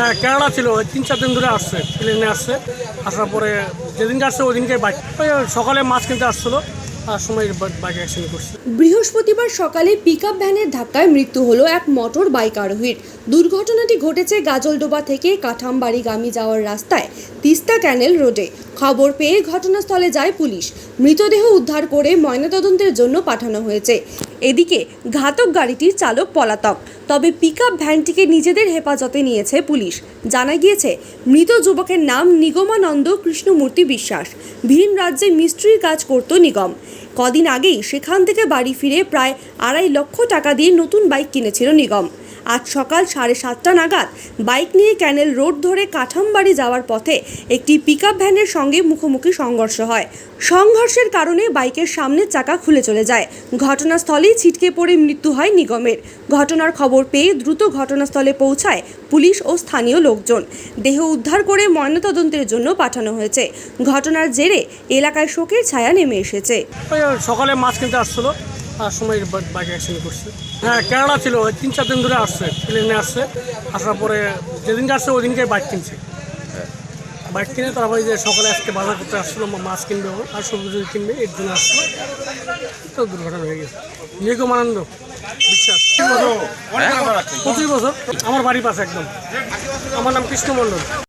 হ্যাঁ, কেরালা ছিল, ওই 3-4 দিন ধরে আসছে, প্লেনে আসছে। আসার পরে যেদিনকে আসছে ওই দিনকে বাইক, ওই সকালে মাছ কিনতে আসছিলো, আর সময় বাইক অ্যাক্সিডেন্ট করছে। বৃহস্পতিবার সকালে পিকআপ ভ্যানের ধাক্কায় মৃত্যু হলো এক মোটর বাইক আরোহীর। দুর্ঘটনাটি ঘটেছে গাজলডোবা থেকে কাঠামবাড়িগামী যাওয়ার রাস্তায় তিস্তা ক্যানেল রোডে। খবর পেয়ে ঘটনাস্থলে যায় পুলিশ। মৃতদেহ উদ্ধার করে ময়নাতদন্তের জন্য পাঠানো হয়েছে। এদিকে ঘাতক গাড়িটির চালক পলাতক, তবে পিকআপ ভ্যানটিকে নিজেদের হেফাজতে নিয়েছে পুলিশ। জানা গিয়েছে, মৃত যুবকের নাম নিগমানন্দ কৃষ্ণমূর্তি বিশ্বাস। ভিন রাজ্যে মিস্ত্রির কাজ করত নিগম। কদিন আগেই সেখান থেকে বাড়ি ফিরে প্রায় 2.5 লক্ষ টাকা দিয়ে নতুন বাইক কিনেছিল নিগম। আজ সকাল 7:30 নাগাদ বাইক নিয়ে ক্যানেল রোড ধরে কাঠামবাড়ি যাওয়ার পথে একটি পিকআপ ভ্যানের সঙ্গে মুখোমুখি সংঘর্ষ হয়। সংঘর্ষের কারণে বাইকের সামনের চাকা খুলে চলে যায়। ঘটনাস্থলেই ছিটকে পড়ে মৃত্যু হয় নিগমের। ঘটনার খবর পেয়ে দ্রুত ঘটনাস্থলে পৌঁছায় পুলিশ ও স্থানীয় লোকজন। দেহ উদ্ধার করে ময়নাতদন্তের জন্য পাঠানো হয়েছে। ঘটনার জেরে এলাকায় শোকের ছায়া নেমে এসেছে। ওই সকালে মাছ কিনতে আসছিলো, আর সময় বাইক অ্যাক্সিডেন্ট করছে। হ্যাঁ, কেরালা ছিল, ওই 3-4 দিন ধরে আসছে, প্লেনে আসছে। আসার পরে যেদিনকে আসছে ওই দিনকে বাইক কিনছে। বাইক কিনে তারপরে যে সকালে আজকে বাজার করতে আসছিলো, মাছ কিনবে আর সবজি কিনবে, এর জন্য আসছিলো, তো দুর্ঘটনা হয়ে গেছে। নিগমানন্দ বিশ্বাস, 25 বছর। আমার বাড়ির পাশে একদম। আমার নাম কৃষ্ণ মণ্ডল।